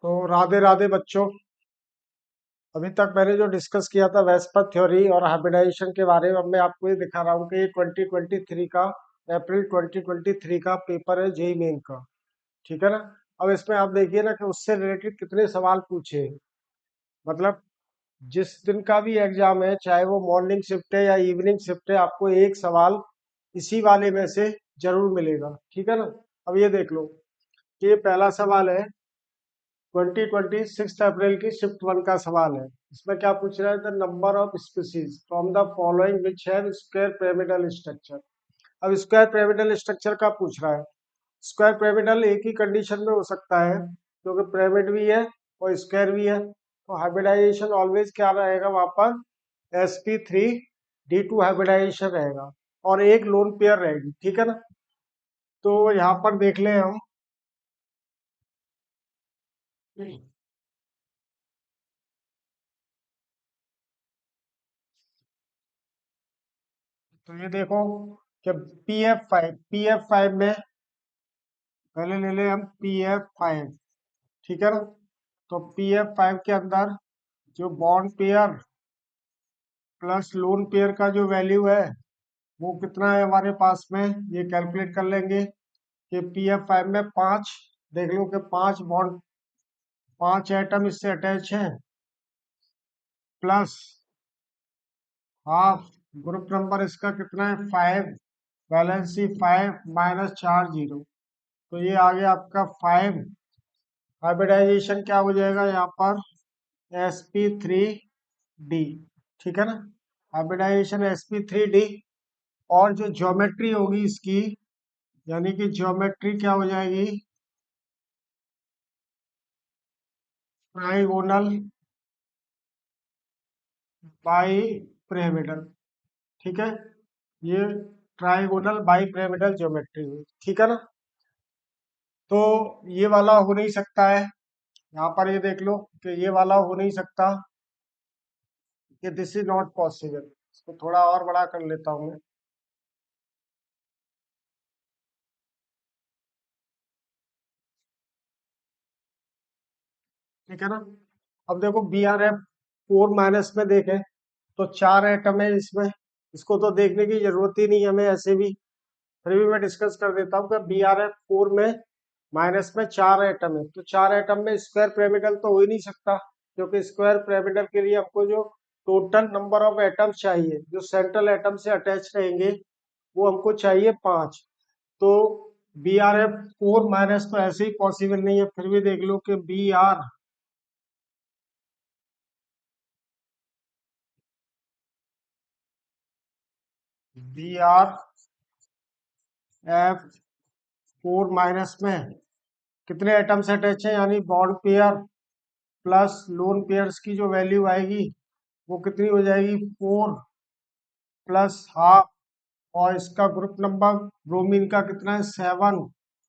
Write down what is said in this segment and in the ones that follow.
तो राधे राधे बच्चों। अभी तक मैंने जो डिस्कस किया था वेस्पर थ्योरी और हाइब्रिडाइजेशन के बारे में, अब मैं आपको ये दिखा रहा हूँ कि ये 2023 का, अप्रैल 2023 का पेपर है जेई मेन का। ठीक है ना। अब इसमें आप देखिए ना कि उससे रिलेटेड कितने सवाल पूछे हैं। मतलब जिस दिन का भी एग्जाम है, चाहे वो मॉर्निंग शिफ्ट है या इवनिंग शिफ्ट है, आपको एक सवाल इसी वाले में से जरूर मिलेगा। ठीक है ना। अब ये देख लो कि ये पहला सवाल है 2026 अप्रैल की शिफ्ट वन का सवाल है। इसमें क्या पूछ रहा है? The number of species from the following which have square pyramidal structure. अब स्क्वायर पिरामिडल स्ट्रक्चर का पूछ रहा है। स्क्वायर पिरामिडल एक ही कंडीशन में हो सकता है, क्योंकि पिरामिड भी है और स्क्वायर भी है। तो हाइब्रिडाइजेशन ऑलवेज क्या रहेगा वहां पर? sp3d2 हाइब्रिडाइजेशन रहेगा और एक लोन पेयर रहेगी। ठीक है ना। तो यहाँ पर देख लें हम। तो ये देखो कि पी एफ फाइव में पहले ले ले हम पी एफ फाइव। ठीक है ना। तो पी एफ फाइव के अंदर जो bond pair plus lone pair का जो वैल्यू है वो कितना है हमारे पास में, ये कैलकुलेट कर लेंगे कि पी एफ फाइव में पांच, देख लो कि पांच बॉन्ड, पांच एटम इससे अटैच है, प्लस हाफ ग्रुप नंबर इसका कितना है? फाइव, वैलेंसी फाइव माइनस चार जीरो। तो ये आ गया आपका फाइव। हाइब्रिडाइजेशन क्या हो जाएगा यहाँ पर? sp3d। ठीक है ना। Hybridisation sp3d। और जो ज्योमेट्री होगी इसकी, यानी कि ज्योमेट्री क्या हो जाएगी? Trigonal bi pyramidal. ठीक है। ये ट्राइगोनल बाई पिरामिडल ज्योमेट्री हुई। ठीक है ना। तो ये वाला हो नहीं सकता है। यहाँ पर ये देख लो कि ये वाला हो नहीं सकता, कि दिस इज नॉट पॉसिबल। इसको थोड़ा और बड़ा कर लेता हूँ मैं। ठीक है ना। अब देखो br4 माइनस में देखें तो चार एटम है इसमें। इसको तो देखने की जरूरत ही नहीं है हमें, ऐसे भी फिर भी मैं डिस्कस कर देता हूँ कि br4 में माइनस में चार एटम है। तो चार एटम में स्क्वायर पिरामिडल तो हो ही नहीं सकता, क्योंकि स्क्वायर पिरामिडल के लिए हमको जो टोटल नंबर ऑफ एटम्स चाहिए जो सेंट्रल एटम से अटैच रहेंगे वो हमको चाहिए पांच। तो br4 माइनस तो ऐसे ही पॉसिबल नहीं है। फिर भी देख लो कि br4 माइनस में कितने एटम्स अटैच है, यानी bond pair plus lone pairs की जो वैल्यू आएगी वो कितनी हो जाएगी? Four plus half. और इसका ग्रुप नंबर ब्रोमीन का कितना है? सेवन,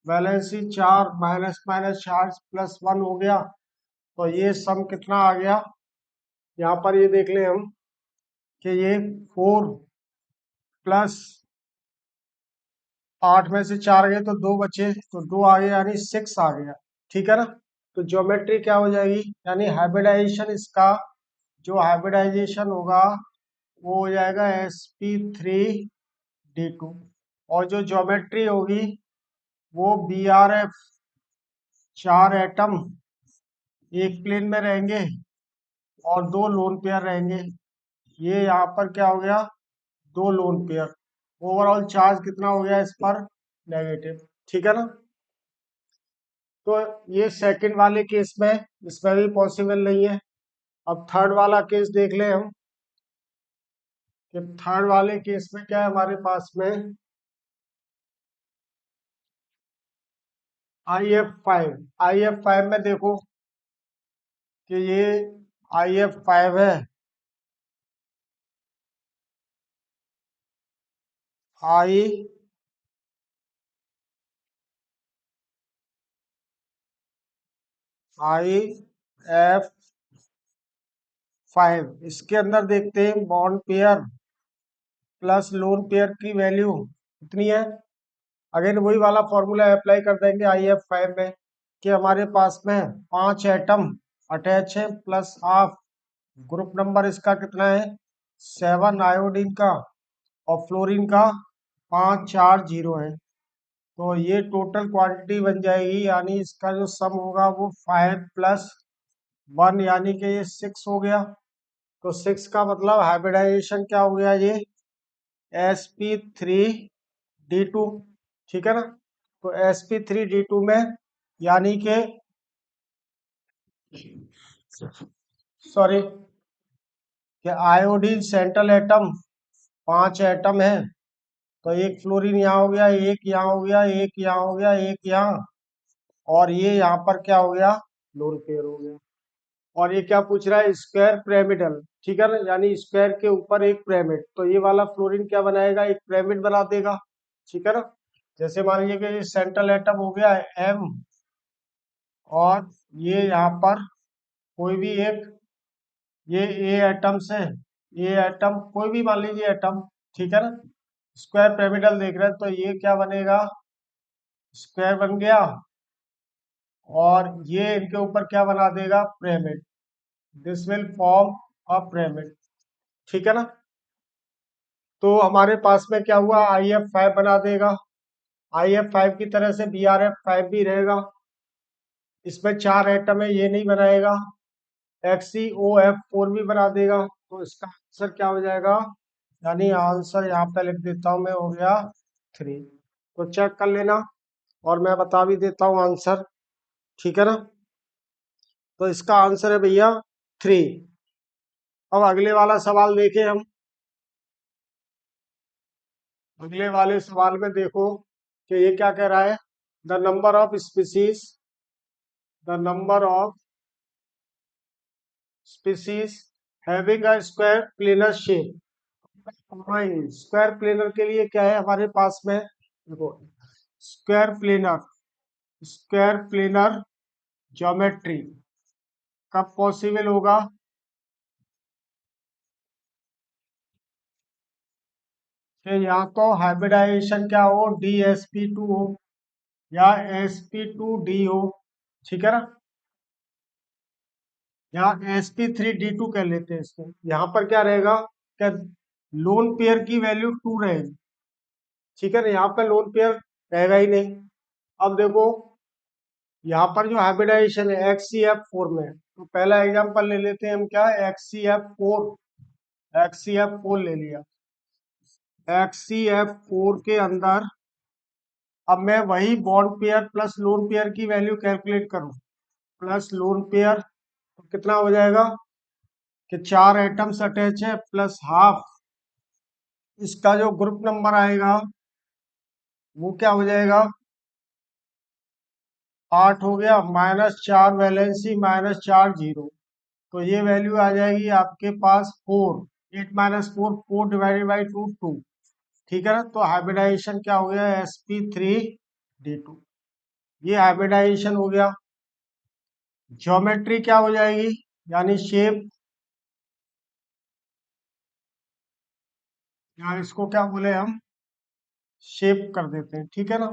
वैलेंसी चार, माइनस माइनस चार प्लस वन हो गया। तो ये सम कितना आ गया? यहाँ पर ये देख ले हम कि ये फोर प्लस आठ में से चार गए तो दो बचे, तो दो आ गया यानी सिक्स आ गया। ठीक है ना। तो ज्योमेट्री क्या हो जाएगी? यानी हाइब्रिडाइजेशन इसका, जो हाइब्रिडाइजेशन होगा वो हो जाएगा sp3d2। और जो ज्योमेट्री होगी वो br4, चार एटम एक प्लेन में रहेंगे और दो लोन पेयर रहेंगे। ये यहाँ पर क्या हो गया? दो लोन पेयर। ओवरऑल चार्ज कितना हो गया इस पर? नेगेटिव। ठीक है ना। तो ये सेकंड वाले केस में इसमें भी पॉसिबल नहीं है। अब थर्ड वाला केस देख ले हम कि थर्ड वाले केस में क्या है हमारे पास में? आई एफ फाइव में देखो कि ये आई एफ फाइव है। आई आई एफ फाइव, इसके अंदर देखते हैं bond pair plus lone pair की वैल्यू कितनी है। अगेन वही वाला फॉर्मूला अप्लाई कर देंगे आई एफ फाइव में। कि हमारे पास में 5 एटम अटैच है प्लस हाफ, ग्रुप नंबर इसका कितना है 7 आयोडीन का, और फ्लोरीन का 540 है। तो ये टोटल क्वांटिटी बन जाएगी, यानी इसका जो सम होगा वो 5 + 1 यानी कि ये 6 हो गया। तो 6 का मतलब हाइब्रिडाइजेशन क्या हो गया, ये sp3d2, ठीक है ना। तो sp3d2 में यानी कि सॉरी कि आयोडीन सेंट्रल एटम 5 एटम है, तो एक फ्लोरीन यहाँ हो गया, एक यहाँ हो गया, एक यहाँ हो गया, एक यहाँ, और ये यहाँ पर क्या हो गया लोन पेयर हो गया। और ये क्या पूछ रहा है स्क्वायर पिरामिडल, ठीक है ना, यानी स्क्वायर के ऊपर एक पिरामिड। तो ये वाला फ्लोरीन क्या बनाएगा, एक पिरामिड बना देगा, ठीक है ना। जैसे मान लीजिए कि ये सेंट्रल एटम हो गया एम, और ये यहाँ पर कोई भी एक, ये ए एटम से, ए एटम कोई भी मान लीजिए एटम, ठीक है ना। स्क्वायर पिरामिडल देख रहे हैं, तो ये क्या बनेगा स्क्वायर बन गया, और ये इनके ऊपर क्या बना देगा pyramid, this will form a pyramid, ठीक है ना। तो हमारे पास में क्या हुआ IF5 बना देगा, IF5 की तरह से BRF5 भी रहेगा, इसमें 4 एटम है, ये नहीं बनाएगा। XeOF4 भी बना देगा। तो इसका आंसर क्या हो जाएगा, यानी आंसर यहाँ पे लिख देता हूँ मैं, हो गया 3। तो चेक कर लेना, और मैं बता भी देता हूँ आंसर, ठीक है ना। तो इसका आंसर है भैया 3। अब अगले वाला सवाल देखें हम। अगले वाले सवाल में देखो कि ये क्या कह रहा है, the number of species, the number of species having a square planar shape. Square planar के लिए क्या है हमारे पास में, देखो square planar, square planar geometry कब पॉसिबल होगा, कि या तो हाइब्रिडाइजेशन क्या हो DsP2 हो, या sp2d हो, ठीक है ना, या sp3d2 कह लेते हैं इसको। यहाँ पर क्या रहेगा कि लोन पेयर की वैल्यू 2 रहेगी, ठीक है ना, यहाँ पर लोन पेयर रहेगा ही नहीं। अब देखो यहाँ पर जो हाइब्रिडाइजेशन है XCF4 में, तो पहला एग्जांपल ले लेते हैं हम, क्या XCF4, XCF4 ले लिया। XCF4 के अंदर अब मैं वही bond pair plus lone pair की वैल्यू कैलकुलेट करूं, प्लस लोन पेयर, तो कितना हो जाएगा कि 4 एटम्स अटैच है प्लस हाफ, इसका जो ग्रुप नंबर आएगा वो क्या हो जाएगा 8 हो गया, -4 वैलेंसी -4 जीरो, तो ये वैल्यू आ जाएगी आपके पास 4, 8 - 4, 4/2 2, ठीक है ना। तो हाइब्रिडाइजेशन क्या हो गया sp3d2, ये हाइब्रिडाइजेशन हो गया। ज्योमेट्री क्या हो जाएगी, यानी शेप, या इसको क्या बोले हम शेप कर देते हैं, ठीक है ना।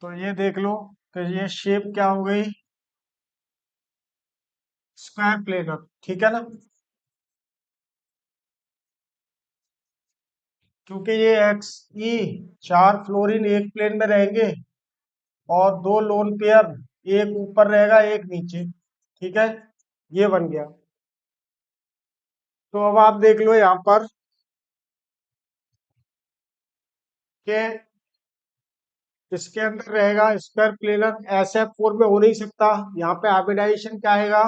तो ये देख लो कि ये शेप क्या हो गई स्क्वायर प्लेनर, ठीक है ना, क्योंकि ये XE 4 फ्लोरीन एक प्लेन में रहेंगे, और 2 लोन पेयर, एक ऊपर रहेगा एक नीचे, ठीक है, ये बन गया। तो अब आप देख लो यहाँ पर कि इसके अंदर रहेगा स्क्वायर प्लेनर, SF4 में हो नहीं सकता, यहाँ पे हाइब्रिडाइजेशन क्या आएगा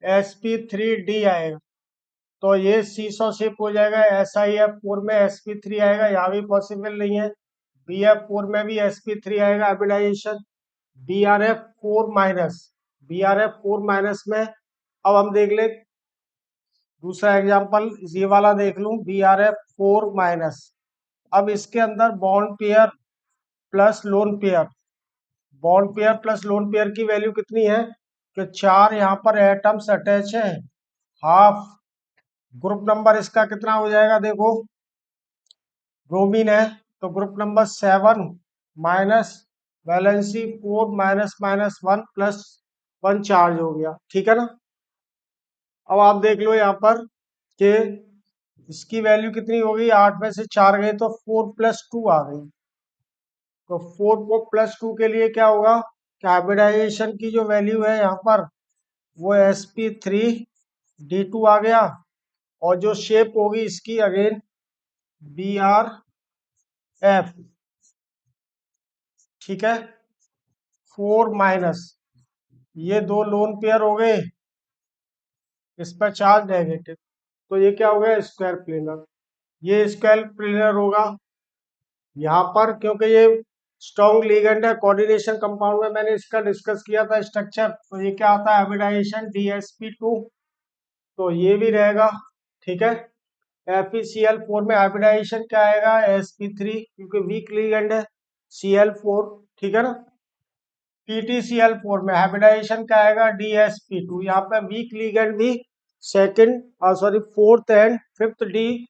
sp3d आएगा, तो ये सीसो शेप हो जाएगा। SiF4 में sp3 आएगा, यहाँ भी पॉसिबल नहीं है। BF4 में भी sp3 आएगा हाइब्रिडाइजेशन। BRF4 में अब हम देख ले दूसरा एग्जांपल, ये वाला देख लूं BRF4। अब इसके अंदर bond pair plus lone pair, bond pair plus lone pair की वैल्यू कितनी है कि 4 यहाँ पर एटम्स अटैच है, हाफ, ग्रुप नंबर इसका कितना हो जाएगा देखो, ब्रोमीन है, तो group number 7 - valency 4 minus minus 1 plus 1 charge हो गया, ठीक है ना। अब आप देख लो यहाँ पर कि इसकी वैल्यू कितनी हो गई, 8 में से 4 गए तो 4 प्लस 2 आ गई। तो 4 को प्लस 2 के लिए क्या होगा, हाइब्रिडाइजेशन की जो वैल्यू है यहाँ पर वो sp3d2 आ गया। और जो शेप होगी इसकी अगेन BRF, ठीक है। 4 माइनस ये दो लोन पेयर हो गए, इस पर चार्ज नेगेटिव, तो ये क्या हो गया, स्क्वायर प्लेनर। ये स्क्वायर प्लेनर होगा यहाँ पर, क्योंकि ये स्ट्रॉन्ग लिगेंड है। कोऑर्डिनेशन कंपाउंड में मैंने इसका डिस्कस किया था स्ट्रक्चर, तो ये क्या आता है, हाइब्रिडाइजेशन DsP2, तो ये भी रहेगा, ठीक है। FeCl4 में हाइब्रिडाइजेशन क्या आएगा, sp3, क्योंकि वीक लिगेंड है Cl4, ठीक है ना। PtCl4 में हाइब्रिडाइजेशन क्या आएगा, DsP2, यहाँ पे वीक लिगेंड भी second sorry fourth and fifth D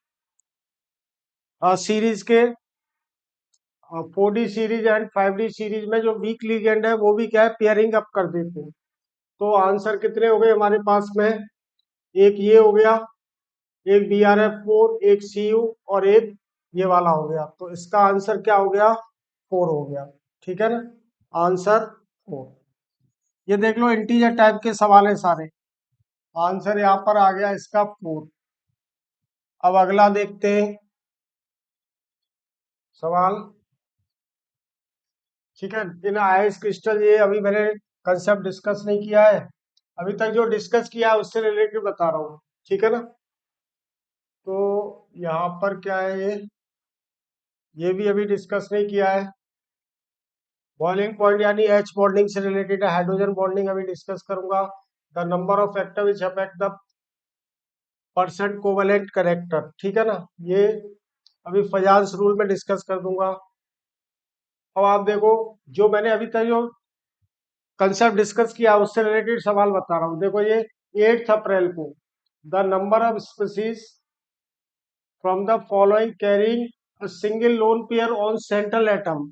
series के 4D series and 5D series में जो वीक लिगेंड है वो भी क्या है, पेयरिंग अप कर देते हैं। तो आंसर कितने हो गए हमारे पास में, एक ये हो गया, एक BRF4, एक Cu, और एक ये वाला हो गया। तो इसका आंसर क्या हो गया, 4 हो गया, ठीक है ना, आंसर 4। ये देख लो इंटीजर टाइप के सवाल है सारे, आंसर यहाँ पर आ गया इसका 4। अब अगला देखते हैं सवाल, ठीक है। इन आइस क्रिस्टल, ये अभी मैंने कंसेप्ट डिस्कस नहीं किया है, अभी तक जो डिस्कस किया है उससे रिलेटेड बता रहा हूँ, ठीक है ना। तो यहाँ पर क्या है, ये भी अभी डिस्कस नहीं किया है। बॉइलिंग पॉइंट यानी H बॉन्डिंग से रिलेटेड है, हाइड्रोजन बॉन्डिंग अभी डिस्कस करूंगा। The number of factor which affect the percent covalent character, ठीक है ना, ये अभी फजांस रूल में डिस्कस कर दूंगा। अब आप देखो, जो मैंने अभी तक जो कंसेप्ट डिस्कस किया उससे रिलेटेड सवाल बता रहा हूँ। देखो ये 8 अप्रैल को, the number of species from the following carrying a single lone pair on central atom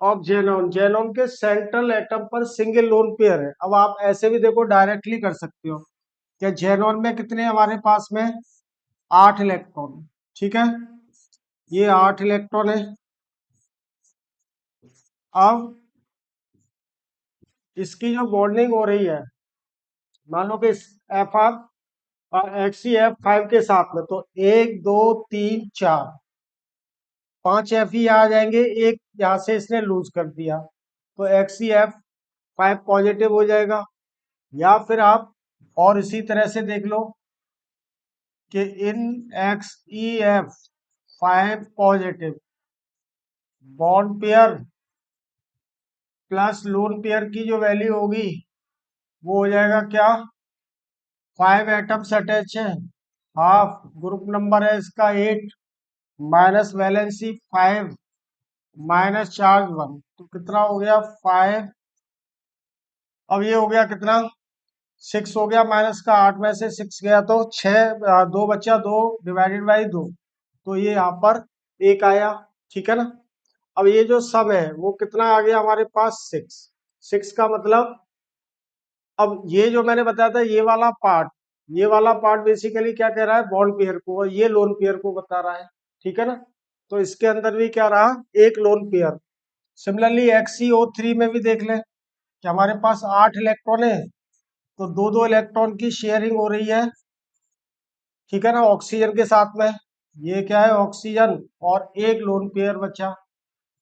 of xenon, xenon के सेंट्रल एटम पर सिंगल लोन पेयर है। अब आप ऐसे भी देखो डायरेक्टली कर सकते हो कि जेनॉन में कितने हमारे पास में 8 इलेक्ट्रॉन, ठीक है, ये 8 इलेक्ट्रॉन है। अब इसकी जो बॉन्डिंग हो रही है, मान लो कि FR और HCF5 के साथ में, तो 1 2 3 4 5 Fe आ जाएंगे, एक यहाँ से इसने लूज कर दिया, तो HCF5 पॉजिटिव हो जाएगा। या फिर आप और इसी तरह से देख लो कि इन XeF5 positive bond pair plus lone pair की जो वैल्यू होगी वो हो जाएगा क्या, 5 एटम्स अटैच है, हाफ ग्रुप नंबर है इसका 8, माइनस वैलेंसी 5 माइनस चार्ज 1, तो कितना हो गया 5। अब ये हो गया कितना, 6 हो गया, माइनस का 8 में से 6 गया तो 6, 2 बचा, 2 डिवाइडेड बाई 2, तो ये यहाँ पर 1 आया, ठीक है ना। अब ये जो सम है वो कितना आ गया हमारे पास, 6। 6 का मतलब, अब ये जो मैंने बताया था ये वाला पार्ट, ये वाला पार्ट बेसिकली क्या कह रहा है, बॉन्ड पेयर को, और ये लोन पेयर को बता रहा है, ठीक है ना। तो इसके अंदर भी क्या रहा, एक लोन पेयर। सिमिलरली XeO3 में भी देख लें कि हमारे पास 8 इलेक्ट्रॉन है, तो दो दो इलेक्ट्रॉन की शेयरिंग हो रही है, ठीक है ना, ऑक्सीजन के साथ में। ये क्या है, ऑक्सीजन, और एक लोन पेयर बचा,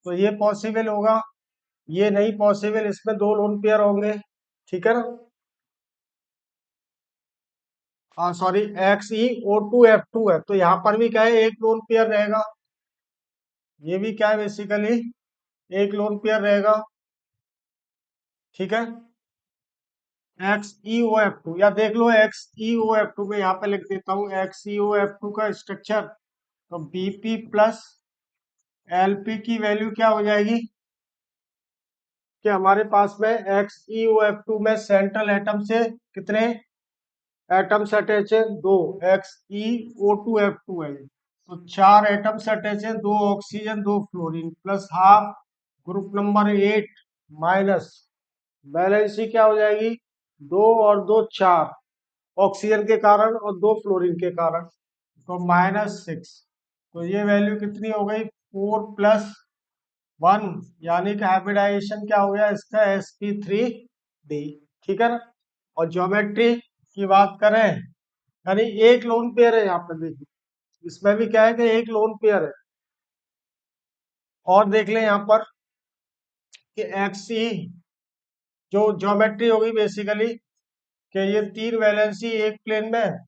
तो ये पॉसिबल होगा, ये नहीं पॉसिबल, इसमें 2 लोन पेयर होंगे, ठीक है ना। हाँ सॉरी, XeO2F2 है, तो यहाँ पर भी क्या है, एक लोन पेयर रहेगा, ये भी क्या है बेसिकली एक लोन पेयर रहेगा, ठीक है। XeOF2, या देख लो XeOF2 में यहाँ पे लिख देता हूँ XeOF2 का स्ट्रक्चर, तो Bp प्लस Lp की वैल्यू क्या हो जाएगी कि हमारे पास में XeOF2 में सेंट्रल एटम से कितने एटम्स अटैच है, 2, XeO2F2 है, तो 4 एटम्स अटैच है, 2 oxygen 2 fluorine plus half group number 8 minus valency क्या हो जाएगी, 2 और 2 4 ऑक्सीजन के कारण और 2 फ्लोरीन के कारण, तो -6। तो ये वैल्यू कितनी हो गई, 4+1, यानी कि हाइब्रिडाइजेशन क्या हो गया इसका, sp3d। ठीक है ना। और ज्योमेट्री की बात करें, यानी एक लोन पेयर है यहाँ पर, देखिए इसमें भी क्या है कि एक लोन पेयर है। और देख लें यहाँ पर कि एक्सी जो ज्योमेट्री होगी बेसिकली कि ये 3 वैलेंसी एक प्लेन में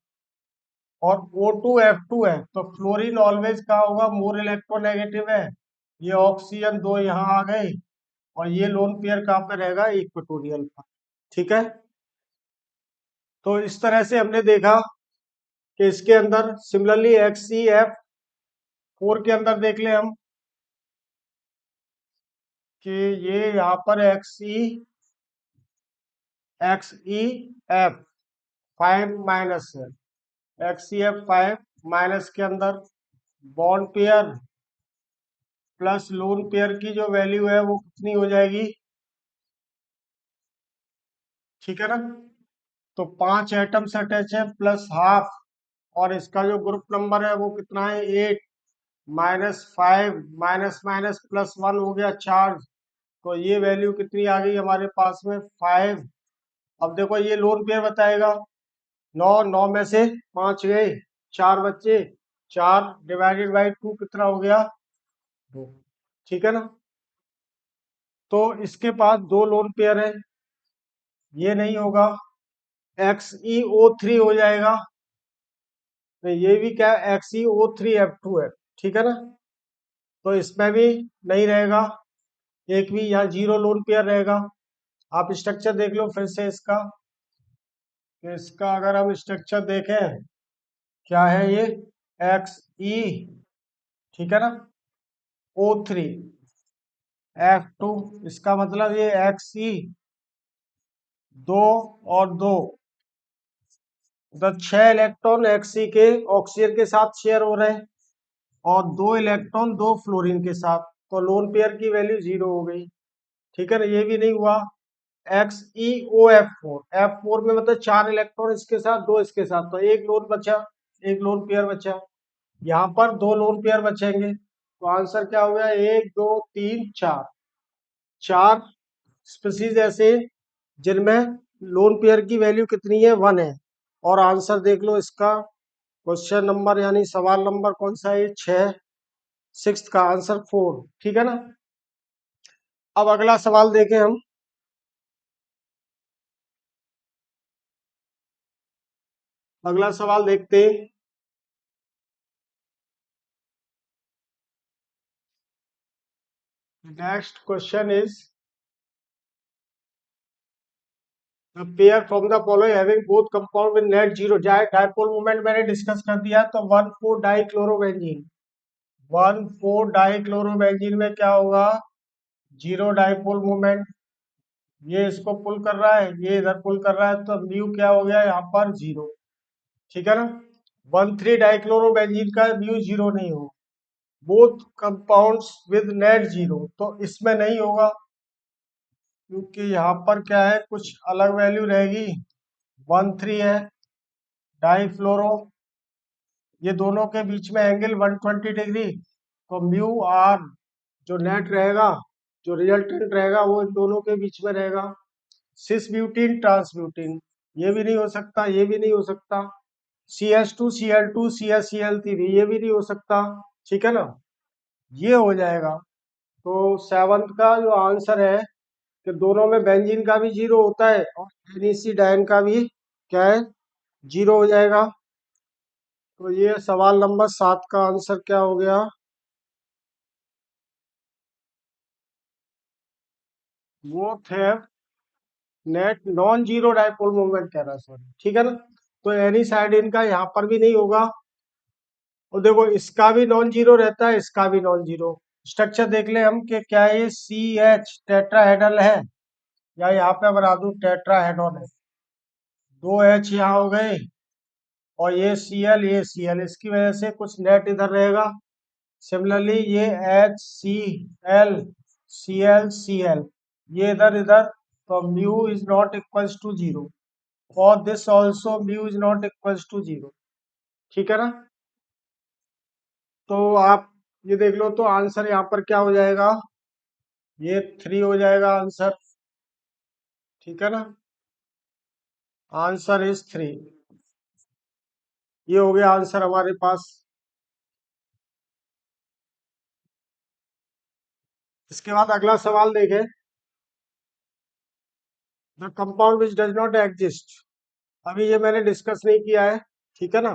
और O2F2 है, तो फ्लोरीन ऑलवेज कहाँ होगा, मोर इलेक्ट्रोनेगेटिव है। ये ऑक्सीजन 2 यहाँ आ गए और ये लोन पेयर कहाँ पे रहेगा, इक्वेटोरियल पर। ठीक है। तो इस तरह से हमने देखा कि इसके अंदर सिमिलरली XCF4 के अंदर देख लें हम कि ये यहाँ पर XEF5 है, XEF5 के अंदर bond pair plus lone pair की जो वैल्यू है वो कितनी हो जाएगी, ठीक है ना। तो 5 एटम्स अटैच है प्लस हाफ, और इसका जो ग्रुप नंबर है वो कितना है, 8 -5 माइनस माइनस +1 हो गया चार्ज, तो ये वैल्यू कितनी आ गई हमारे पास में, 5। अब देखो ये लोन पेयर बताएगा, 9 9 में से 5 गए, 4 बच्चे, 4 डिवाइडेड बाई 2 कितना हो गया, 2। ठीक है ना। तो इसके पास 2 लोन पेयर है, ये नहीं होगा, XeO3 हो जाएगा, तो ये भी क्या है, XeO3F2 है। ठीक है ना। तो इसमें भी नहीं रहेगा, एक भी यहाँ 0 लोन पेयर रहेगा। आप स्ट्रक्चर देख लो फिर से इसका, कि इसका अगर हम स्ट्रक्चर देखें, क्या है ये, Xe, ठीक है ना, O3F2, इसका मतलब ये Xe 2 और 2, मतलब 6 इलेक्ट्रॉन Xe के ऑक्सीजन के साथ शेयर हो रहे हैं और 2 इलेक्ट्रॉन 2 फ्लोरीन के साथ, तो लोन पेयर की वैल्यू 0 हो गई। ठीक है ना। ये भी नहीं हुआ, XeOF4 में मतलब 4 इलेक्ट्रॉन इसके साथ 2 इसके साथ, तो एक लोन बचा, एक लोन पेयर बचा। यहाँ पर 2 लोन पेयर बचेंगे, तो आंसर क्या हो गया, 1 2 3 4, 4 स्पीसीज ऐसे जिनमें लोन पेयर की वैल्यू कितनी है, 1 है। और आंसर देख लो इसका, क्वेश्चन नंबर यानी सवाल नंबर कौन सा है, 6, 6 का आंसर 4। ठीक है ना। अब अगला सवाल देखें हम, अगला सवाल देखते हैं। Next question is, a pair from the following having both compound with net zero, dipole moment मैंने डिस्कस कर दिया, तो 1,4 डाइक्लोरोबेंजीन, 1,4 डाइक्लोरोबेंजीन में क्या होगा, 0 डाइपोल मोमेंट। ये इसको पुल कर रहा है, ये इधर पुल कर रहा है, तो म्यू क्या हो गया यहाँ पर, 0। ठीक है ना। 1,3 डाइक्लोरोबेंजीन का म्यू 0 नहीं हो, बोथ कंपाउंड्स विद नेट 0, तो इसमें नहीं होगा, क्योंकि यहाँ पर क्या है, कुछ अलग वैल्यू रहेगी। 1,3 है डाइफ्लोरो, ये दोनों के बीच में एंगल 120 डिग्री, तो म्यू आर जो नेट रहेगा, जो रिजल्टेंट रहेगा वो इन दोनों के बीच में रहेगा। सिस ब्यूटीन ट्रांसब्यूटीन, ये भी नहीं हो सकता, ये भी नहीं हो सकता। CH2Cl2 CH ये भी नहीं हो सकता। ठीक है ना। ये हो जाएगा, तो सेवंथ का जो आंसर है कि दोनों में बेंजीन का भी 0 होता है और NEC डायन का भी क्या है, 0 हो जाएगा। तो ये सवाल नंबर 7 का आंसर क्या हो गया, वो थे net non zero dipole moment कह रहा है, सॉरी। ठीक है ना। तो एनी साइड इनका यहाँ पर भी नहीं होगा, और देखो इसका भी नॉन जीरो रहता है, इसका भी नॉन जीरो। स्ट्रक्चर देख ले हम कि क्या ये CH टेट्राहेड्रल है, या यहाँ पे बना दूं टेट्राहेड्रॉन है, 2 H यहाँ हो गए और ये सी एल, इसकी वजह से कुछ नेट इधर रहेगा। सिमिलरली ये H C L C L C L, ये इधर इधर, तो mu is not equals to zero, और this also mu is not equals to zero. ठीक है ना? तो आप ये देख लो, तो आंसर यहाँ पर क्या हो जाएगा, ये 3 हो जाएगा आंसर। ठीक है ना? Answer is 3। ये हो गया आंसर हमारे पास। इसके बाद अगला सवाल देखें। The compound which does not exist, अभी ये मैंने डिस्कस नहीं किया है। ठीक है ना?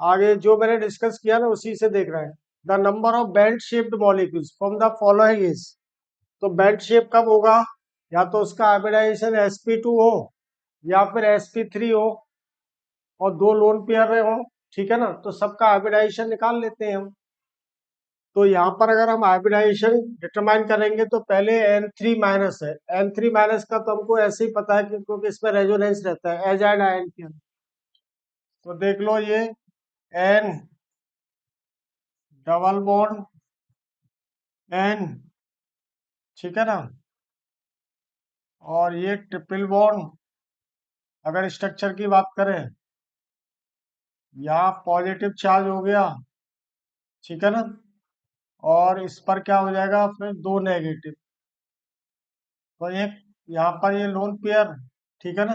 आगे जो मैंने डिस्कस किया ना उसी से देख रहे हैं। The number of belt shaped molecules from the following is, तो बेल्ट शेप कब होगा, या तो उसका हाइब्रिडाइजेशन sp2 हो, या फिर sp3 हो, और दो लोन पेयर हो। ठीक है ना? तो सबका हाइब्रिडाइजेशन निकाल लेते हैं हम। तो यहाँ पर अगर हम हाइब्रिडाइजेशन डिटरमाइन करेंगे तो पहले N3 माइनस है। N3 माइनस का तो हमको ऐसे ही पता है क्योंकि इसमें रेजोनेंस रहता है एजाइड आयन के अंदर। तो देख लो, ये N डबल बॉन्ड N, ठीक है ना, और ये ट्रिपल बॉन्ड, अगर स्ट्रक्चर की बात करें, यहाँ पॉजिटिव चार्ज हो गया। ठीक है ना? और इस पर क्या हो जाएगा, फिर दो नेगेटिव, तो एक यहाँ पर ये लोन पेयर। ठीक है ना?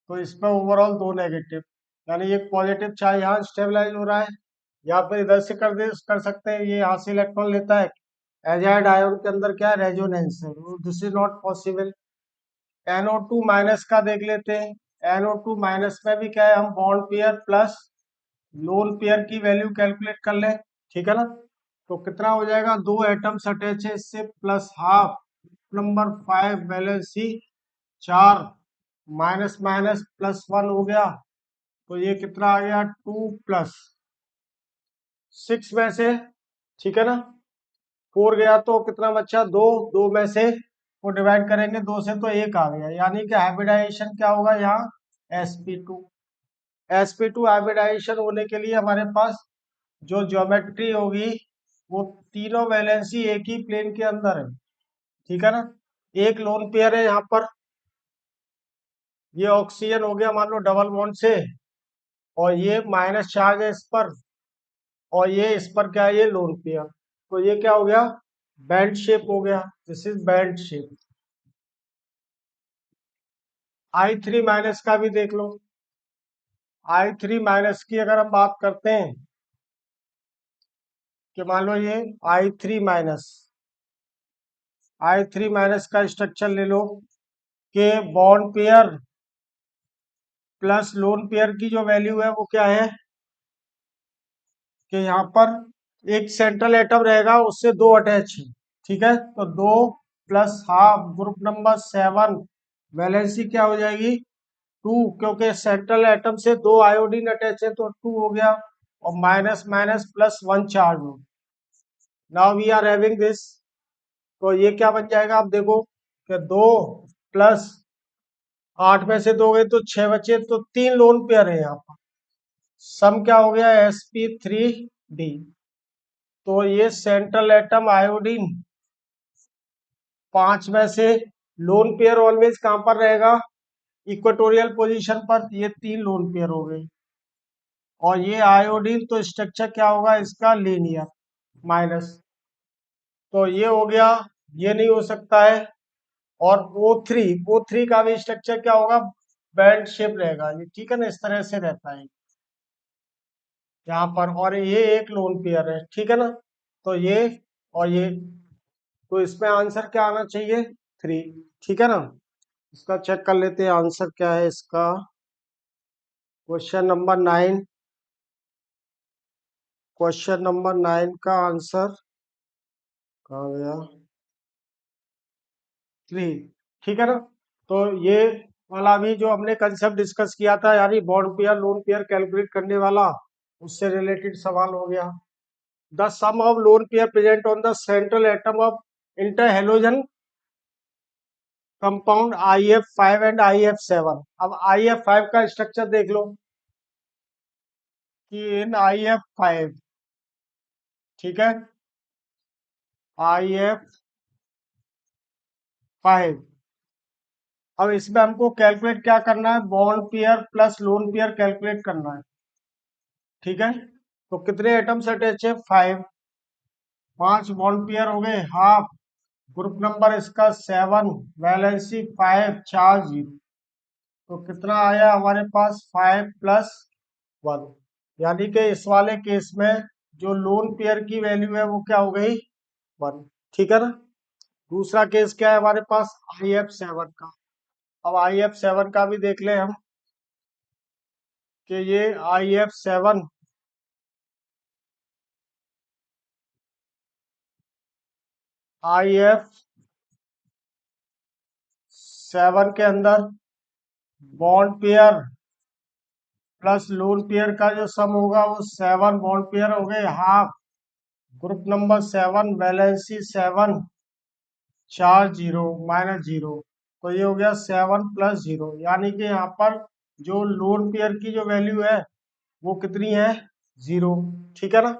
तो इस पर ओवरऑल दो नेगेटिव, यानी एक पॉजिटिव चार्ज यहाँ स्टेबलाइज हो रहा है, या फिर इधर से कर सकते हैं, ये यहाँ से इलेक्ट्रॉन लेता है। एजाइड आयन के अंदर क्या रेजोनेंस है, this is not possible. NO2 minus का देख लेते हैं। NO2 माइनस में भी क्या है, हम bond pair plus lone pair की वैल्यू कैलकुलेट कर लें। ठीक है ना? तो कितना हो जाएगा, दो एटम्स अटैच है इससे, plus half number 5 valency 4, minus minus plus 1 हो गया। तो ये कितना आ गया, 2 प्लस 6 में से, ठीक है ना, 4 गया तो कितना बचा, दो, दो में से वो डिवाइड करेंगे दो से तो एक आ गया, यानी कि हाइब्रिडाइजेशन क्या होगा यहाँ, sp2। sp2 हाइब्रिडाइजेशन होने के लिए हमारे पास जो ज्योमेट्री होगी वो तीनों वैलेंसी एक ही प्लेन के अंदर है। ठीक है ना? एक लोन पेयर है यहाँ पर, ये ऑक्सीजन हो गया मान लो डबल बॉन्ड से, और ये माइनस चार्ज है इस पर, और ये इस पर क्या है, ये लोन पेयर। तो ये क्या हो गया, बैंड शेप हो गया, this is band shape. I3 minus का भी देख लो। I3 माइनस की अगर हम बात करते हैं कि मान लो ये I3 माइनस का स्ट्रक्चर ले लो कि bond pair plus lone pair की जो वैल्यू है वो क्या है, कि यहाँ पर एक सेंट्रल एटम रहेगा उससे दो अटैच है। ठीक है? तो दो plus half group number 7, valency क्या हो जाएगी, 2, क्योंकि सेंट्रल एटम से दो आयोडीन अटैच है तो 2 हो गया, और माइनस माइनस प्लस 1 चार्ज हो। Now we are having this, तो ये क्या बन जाएगा, आप देखो कि 2 प्लस 8 में से दो गए तो 6 बचे, तो 3 लोन पेयर है यहाँ पर। सम क्या हो गया, sp3d। तो ये सेंट्रल एटम आयोडीन 5 में से लोन पेयर ऑलवेज कहां पर रहेगा, इक्वेटोरियल पोजीशन पर, ये 3 लोन पेयर हो गए। और ये आयोडीन तो स्ट्रक्चर क्या होगा इसका, लीनियर माइनस, तो ये हो गया, ये नहीं हो सकता है। और O3 का भी स्ट्रक्चर क्या होगा, बैंड शेप रहेगा ये। ठीक है ना? इस तरह से रहता है यहाँ पर, और ये एक लोन पेयर है। ठीक है ना? तो ये और ये, तो इसमें आंसर क्या आना चाहिए, 3। ठीक है ना? इसका चेक कर लेते हैं आंसर क्या है इसका। क्वेश्चन नंबर 9, क्वेश्चन नंबर 9 का आंसर कहाँ गया, 3। ठीक है ना? तो ये वाला भी जो हमने कंसेप्ट डिस्कस किया था, यानी bond pair lone pair calculate करने वाला, उससे रिलेटेड सवाल हो गया। The sum of lone pair present on the central atom of inter halogen compound IF5 and IF7। अब IF5 का स्ट्रक्चर देख लो, कि इन IF5, ठीक है, IF5। अब इसमें हमको कैलकुलेट क्या करना है, bond pair plus lone pair calculate करना है, ठीक है। तो कितने एटम्स अटैच है, 5, 5 बॉन्ड पेयर हो गए, हाफ, ग्रुप नंबर इसका 7, वैलेंसी 5, चार्ज 0। तो कितना आया हमारे पास, 5+1, यानी कि इस वाले केस में जो लोन पेयर की वैल्यू है वो क्या हो गई, 1, ठीक है ना। दूसरा केस क्या है हमारे पास, IF7 का। अब IF7 का भी देख ले हम कि ये IF7, IF7 के अंदर bond pair plus lone pair का जो सम होगा वो 7 बॉन्ड पेयर हो गए, half, group number 7, valency 7, charge 0, -0। तो ये हो गया 7+0, यानी कि यहाँ पर जो लोन पेयर की जो वैल्यू है वो कितनी है, 0, ठीक है ना।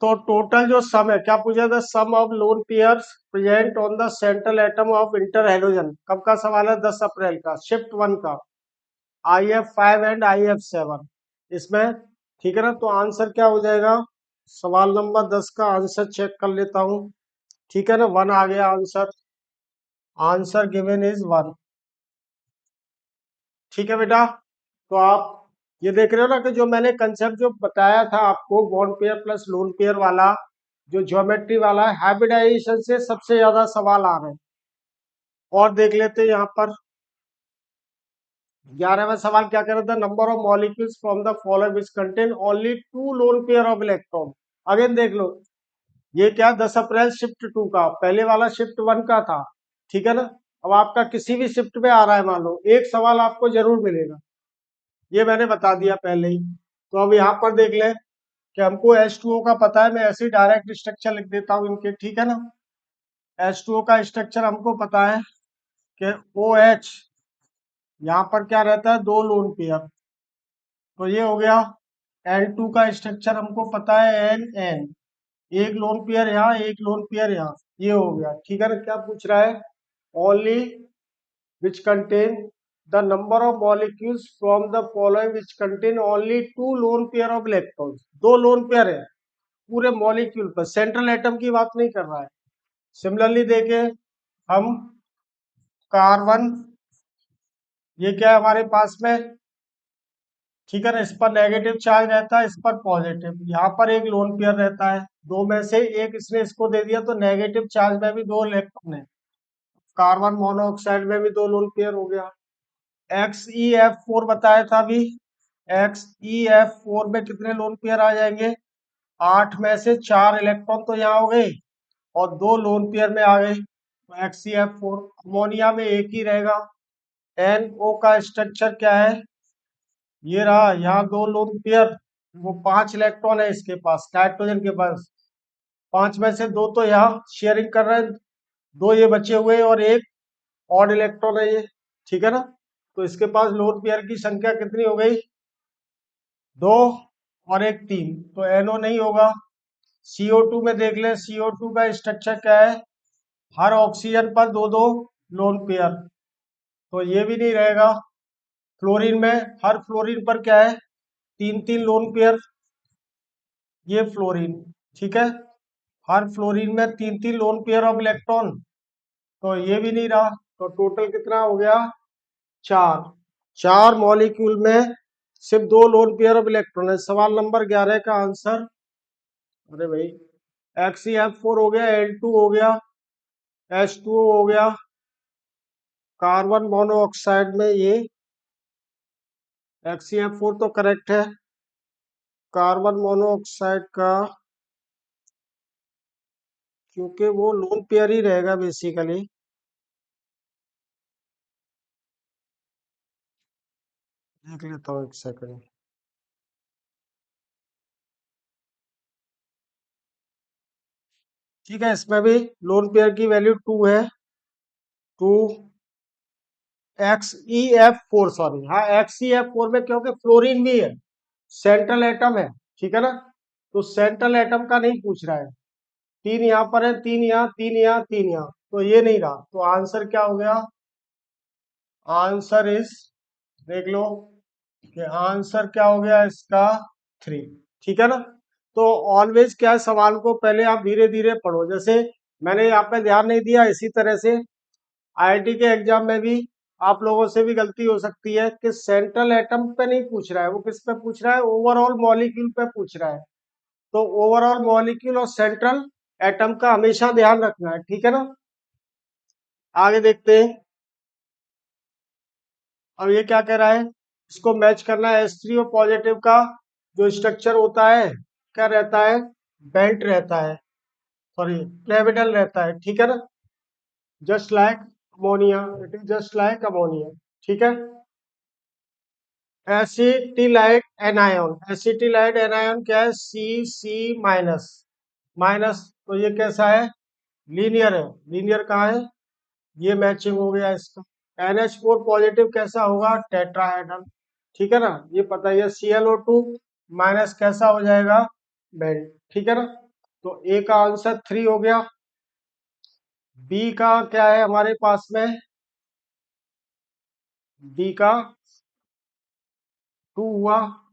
तो टोटल जो सम है, क्या पूछा था, sum of lone pairs present on the central atom of inter halogen, कब का सवाल है, 10 अप्रैल का, शिफ्ट 1 का, IF5 एंड IF7 इसमें, ठीक है ना। तो आंसर क्या हो जाएगा, सवाल नंबर 10 का आंसर चेक कर लेता हूँ, ठीक है ना, 1 आ गया आंसर, आंसर गिवन इज 1, ठीक है बेटा। तो आप ये देख रहे हो ना कि जो मैंने कंसेप्ट जो बताया था आपको, bond pair plus lone pair वाला, जो ज्योमेट्री वाला, हाइब्रिडाइजेशन से सबसे ज्यादा सवाल आ रहे हैं। और देख लेते हैं यहाँ पर 11वां सवाल क्या कह रहा था, number of molecules from the following which contain only 2 lone pair of electron. Again देख लो, ये क्या, 10 अप्रैल शिफ्ट 2 का, पहले वाला शिफ्ट 1 का था, ठीक है ना। अब आपका किसी भी शिफ्ट में आ रहा है, मान लो एक सवाल आपको जरूर मिलेगा, ये मैंने बता दिया पहले ही। तो अब यहाँ पर देख ले कि हमको H2O का पता है, मैं ऐसे ही डायरेक्ट स्ट्रक्चर लिख देता हूँ इनके, ठीक है ना। H2O का स्ट्रक्चर हमको पता है कि OH, यहाँ पर क्या रहता है, 2 लोन पेयर, तो ये हो गया। N2 का स्ट्रक्चर हमको पता है, NN, एक लोन पेयर यहाँ, एक लोन पेयर यहाँ, ये हो गया, ठीक है ना। क्या पूछ रहा है, only which contain the number of molecules from the following which contain only 2 lone pair of electrons, 2 lone pair है पूरे मॉलिक्यूल पर, सेंट्रल एटम की बात नहीं कर रहा है। सिमिलरली देखे हम कार्बन, ये क्या है हमारे पास में, ठीक है ना, इस पर नेगेटिव चार्ज रहता है, इस पर पॉजिटिव, यहाँ पर एक लोन पेयर रहता है, दो में से एक इसने इसको दे दिया, तो नेगेटिव चार्ज में भी 2 इलेक्ट्रॉन है, कार्बन मोनोऑक्साइड में भी 2 लोन पेयर हो गया। XeF4 बताया था अभी, XeF4 में कितने लोन पेयर आ जाएंगे, 8 में से 4 इलेक्ट्रॉन तो यहाँ हो गए और 2 लोन पेयर में आ गए, तो XeF4। अमोनिया में एक ही रहेगा। NO का स्ट्रक्चर क्या है, ये रहा, यहाँ 2 लोन पेयर, वो 5 इलेक्ट्रॉन है इसके पास, नाइट्रोजन के पास, 5 में से 2 तो यहाँ शेयरिंग कर रहे हैं, 2 ये बचे हुए और एक ऑड इलेक्ट्रॉन है ये, ठीक है ना। तो इसके पास लोन पेयर की संख्या कितनी हो गई, 2 और एक 3, तो NO नहीं होगा। CO2 में देख ले, CO2 का स्ट्रक्चर क्या है, हर ऑक्सीजन पर 2 2 लोन पेयर, तो ये भी नहीं रहेगा। फ्लोरीन में हर फ्लोरीन पर क्या है, 3 3 लोन पेयर, ये फ्लोरीन, ठीक है, हर फ्लोरीन में 3 3 लोन पेयर ऑफ इलेक्ट्रॉन, तो ये भी नहीं रहा। तो टोटल कितना हो गया, 4, 4 मॉलिक्यूल में सिर्फ 2 लोन पेयर ऑफ इलेक्ट्रॉन है। सवाल नंबर 11 का आंसर, अरे भाई, XeF4 हो गया, L2 हो गया, H2O हो गया, कार्बन मोनोऑक्साइड में ये XeF4 तो करेक्ट है, कार्बन मोनोऑक्साइड का, क्योंकि वो लोन पेयर ही रहेगा बेसिकली। देख लेता हूँ एक सेकंड, ठीक है, इसमें भी लोन पेयर की वैल्यू 2 है, 2, XeF4, सॉरी, हाँ XeF4 में क्योंकि फ्लोरीन भी है, सेंट्रल एटम है, ठीक है ना। तो सेंट्रल एटम का नहीं पूछ रहा है। तीन यहाँ पर है, तीन यहाँ, तीन यहाँ, तीन यहाँ, तो ये नहीं रहा। तो आंसर क्या हो गया? आंसर इज, देख लो कि आंसर क्या हो गया इसका, 3। ठीक है ना। तो ऑलवेज क्या है, सवाल को पहले आप धीरे धीरे पढ़ो। जैसे मैंने यहाँ पे ध्यान नहीं दिया, इसी तरह से आईआईटी के एग्जाम में भी आप लोगों से भी गलती हो सकती है कि सेंट्रल एटम पे नहीं पूछ रहा है, वो किस पे पूछ रहा है, ओवरऑल मॉलिक्यूल पे पूछ रहा है। तो ओवरऑल मॉलिक्यूल और सेंट्रल एटम का हमेशा ध्यान रखना है, ठीक है ना। आगे देखते हैं। अब ये क्या कह रहा है, इसको मैच करना है। H3O पॉजिटिव का जो स्ट्रक्चर होता है क्या रहता है, बेल्ट रहता है, सॉरी पिरामिडल रहता है, ठीक है ना। Just like ammonia, it is just like ammonia, ठीक है। एसिटिलाइट एनायन, एसिटिलाइट एनायन क्या है, C माइनस, तो ये कैसा है, लीनियर है। लीनियर कहाँ है, ये मैचिंग हो गया इसका। NH4 पॉजिटिव कैसा होगा, टेट्राहेड्रल, ठीक है ना, ये पता है। ClO2 माइनस कैसा हो जाएगा, बेंड, ठीक है ना। तो ए का आंसर 3 हो गया। बी का क्या है हमारे पास में, बी का 2 हुआ।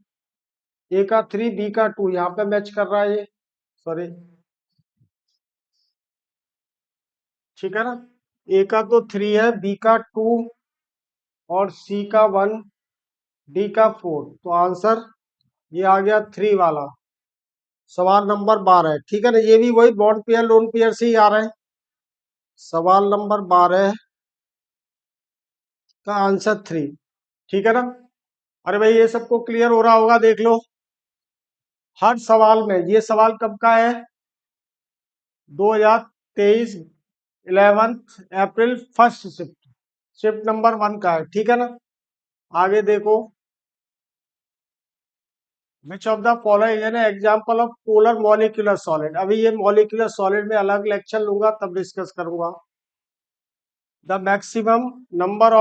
ए का 3, बी का 2, यहाँ पे मैच कर रहा है ये, सॉरी, ठीक है ना। ए का तो 3 है, बी का 2 और सी का 1, डी का 4, तो आंसर ये आ गया 3 वाला। सवाल नंबर 12, ठीक है ना। ये भी वही बॉन्ड पेयर लोन पेयर से ही आ रहे हैं। सवाल नंबर 12 का आंसर 3, ठीक है ना। अरे भाई ये सबको क्लियर हो रहा होगा, देख लो। हर सवाल में, ये सवाल कब का है, 2023 11 April first shift, shift number 1 का है, ठीक है ना। आगे देखो, विच ऑफ द फॉलोइंग है ना example of polar molecular solid. अभी ये मॉलिक्यूलर सॉलिड में अलग लेक्चर लूंगा, तब डिस्कस करूंगा। The maximum number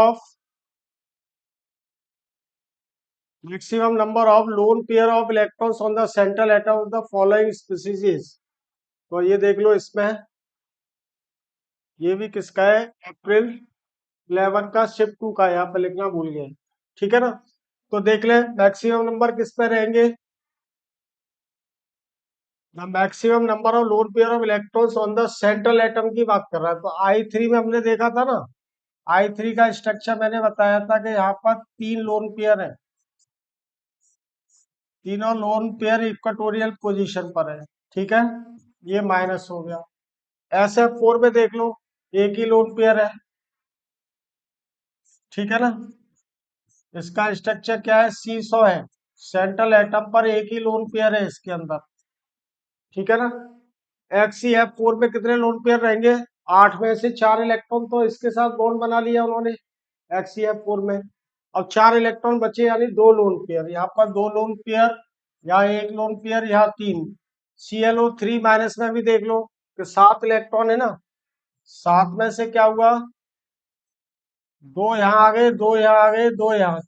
of lone pair of electrons on the central atom of the following species। तो ये देख लो, इसमें ये भी किसका है, अप्रैल 11 का, शिफ्ट 2 का, यहाँ पे लिखना भूल गए, ठीक है ना। तो देख ले मैक्सिमम नंबर किस पे रहेंगे, the maximum number of lone pair of electrons on the central atom की बात कर रहा है। तो I3 में हमने देखा था ना, I3 का स्ट्रक्चर मैंने बताया था कि यहाँ पर 3 लोन पेयर है, तीनों लोन पेयर इक्वेटोरियल पोजीशन पर है, ठीक है। ये माइनस हो गया। SF4 में देख लो, एक ही लोन पेयर है, ठीक है ना। इसका स्ट्रक्चर क्या है, C100 है, सेंट्रल एटम पर एक ही लोन पेयर है इसके अंदर, ठीक है ना। HCF4 में कितने लोन पेयर रहेंगे, 8 में से 4 इलेक्ट्रॉन तो इसके साथ बॉन्ड बना लिया उन्होंने HCF4 में। अब 4 इलेक्ट्रॉन बचे, यानी 2 लोन पेयर, यहाँ पर 2 लोन पेयर, यहाँ एक लोन पेयर, यहाँ 3। ClO3 माइनस में भी देख लो कि 7 इलेक्ट्रॉन है ना, 7 में से क्या हुआ, 2 यहाँ आ गए, 2 यहाँ आ गए, 2 यहाँ।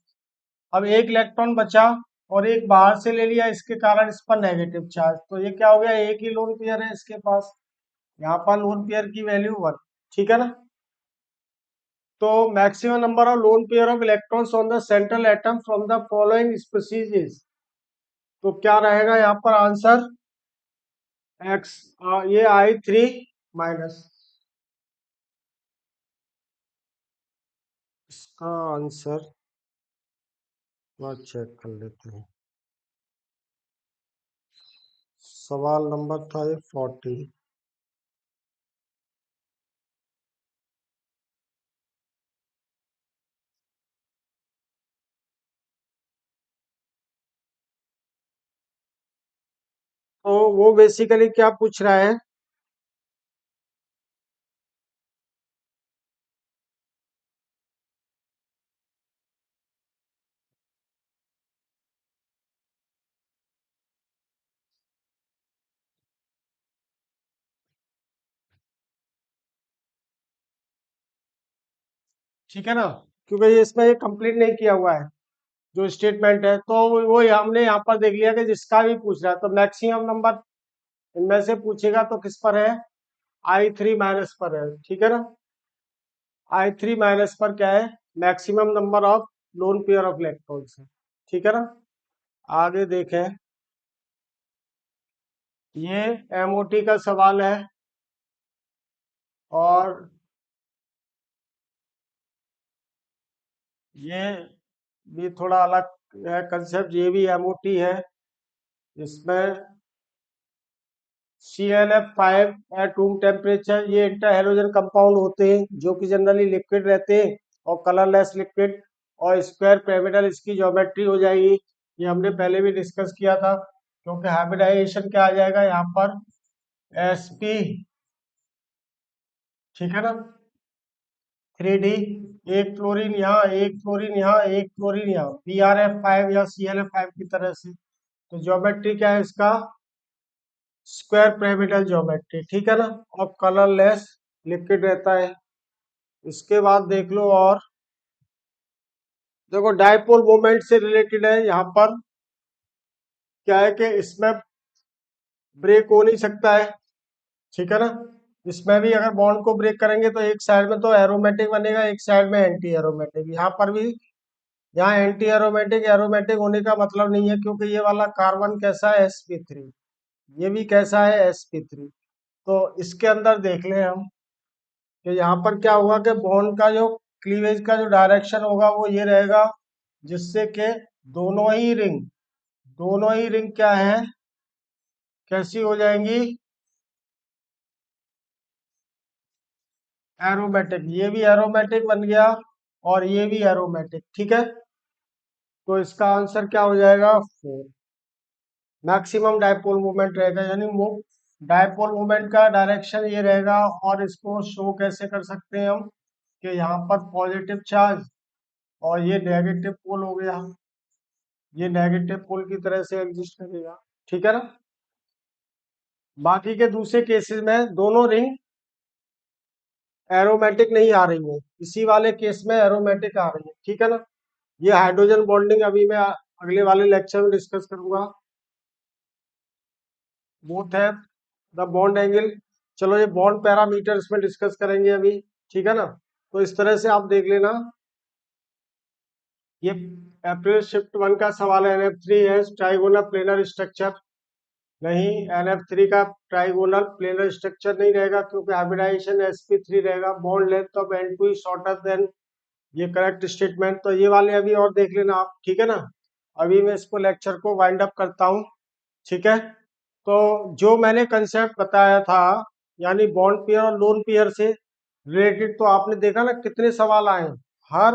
अब एक इलेक्ट्रॉन बचा और एक बाहर से ले लिया, इसके कारण इस पर नेगेटिव चार्ज, तो ये क्या हो गया, एक ही लोन पेयर है इसके पास, यहाँ पर लोन पेयर की वैल्यू 1, ठीक है ना। तो maximum number of lone pair of electrons on the central atom from the following species, तो क्या रहेगा यहाँ पर आंसर, एक्स, ये I3 माइनस, इसका आंसर चेक कर लेते हैं। सवाल नंबर था ये 40। तो वो बेसिकली क्या पूछ रहा है, ठीक है ना, क्योंकि ये इसमें ये कंप्लीट नहीं किया हुआ है। जो स्टेटमेंट है, तो वो हमने यहाँ पर देख लिया कि जिसका भी पूछ रहा है तो मैक्सिमम नंबर इनमें से पूछेगा तो किस पर है, I3 - पर है, ठीक है ना। I3 - पर क्या है, maximum number of lone pair of electrons है, ठीक है ना। आगे देखें, ये MOT का सवाल है और ये भी थोड़ा अलग है कंसेप्ट, ये भी MOT है। इसमें ClF5 एट रूम टेम्परेचर, ये इंटर हेलोजन कंपाउंड होते हैं जो कि जनरली लिक्विड रहते हैं और कलरलेस लिक्विड, और स्क्वायर पिरामिडल इसकी ज्योमेट्री हो जाएगी। ये हमने पहले भी डिस्कस किया था, क्योंकि हाइब्रिडाइजेशन क्या आ जाएगा यहाँ पर, Sp, ठीक है ना, 3D, एक क्लोरीन यहाँ, एक क्लोरीन यहाँ, एक क्लोरीन यहाँ, BrF5 या ClF5 की तरह से। तो ज्योमेट्री क्या है इसका, स्क्वायर पिरामिडल ज्योमेट्री, ठीक है ना, और कलरलेस लिक्विड रहता है। इसके बाद देख लो, और देखो डायपोल मोमेंट से रिलेटेड है यहाँ पर, क्या है कि इसमें ब्रेक हो नहीं सकता है, ठीक है ना। इसमें भी अगर बॉन्ड को ब्रेक करेंगे तो एक साइड में तो एरोमेटिक बनेगा, एक साइड में एंटी एरोमेटिक। यहाँ पर भी, यहाँ एंटी एरोमेटिक एरोमेटिक होने का मतलब नहीं है, क्योंकि ये वाला कार्बन कैसा है, sp3, ये भी कैसा है, sp3। तो इसके अंदर देख लें हम कि यहाँ पर क्या होगा कि बॉन्ड का जो क्लीवेज का जो डायरेक्शन होगा वो ये रहेगा, जिससे कि दोनों ही रिंग क्या है, कैसी हो जाएंगी, एरोमेटिक। ये भी एरोमेटिक बन गया और ये भी एरोमेटिक, ठीक है। तो इसका आंसर क्या हो जाएगा, 4। मैक्सिमम डायपोल मोमेंट रहेगा, यानी वो डायपोल मोमेंट का डायरेक्शन ये रहेगा। और इसको शो कैसे कर सकते हैं हम, कि यहाँ पर पॉजिटिव चार्ज और ये नेगेटिव पोल हो गया, ये नेगेटिव पोल की तरह से एग्जिस्ट करेगा, ठीक है ना। बाकी के दूसरे केसेस में दोनों रिंग एरोमेटिक नहीं आ रही है, इसी वाले केस में एरोमेटिक आ रही है, ठीक है ना। ये हाइड्रोजन बॉन्डिंग अभी मैं अगले वाले लेक्चर में डिस्कस करूंगा। बोथ है द बॉन्ड एंगल, चलो ये बॉन्ड पैरामीटर इसमें डिस्कस करेंगे अभी, ठीक है ना। तो इस तरह से आप देख लेना, ये अप्रैल शिफ्ट 1 का सवाल है। NF3 है ट्राइगोनल प्लेनर स्ट्रक्चर, नहीं, NF3 का ट्राइगोनल प्लेनर स्ट्रक्चर नहीं रहेगा, क्योंकि हाइब्रिडाइजेशन sp3 रहेगा। Bond length of N2 is shorter than, ये करेक्ट स्टेटमेंट। तो ये वाले अभी और देख लेना आप, ठीक है ना। अभी मैं इसको लेक्चर को वाइंड अप करता हूँ, ठीक है। तो जो मैंने कंसेप्ट बताया था, यानी बॉन्ड पेयर और लोन पेयर से रिलेटेड, तो आपने देखा ना कितने सवाल आए हैं। हर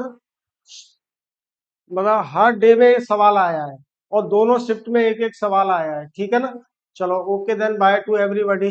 मतलब हर डे में सवाल आया है, और दोनों शिफ्ट में एक एक सवाल आया है, ठीक है ना। चलो, okay then, bye to everybody.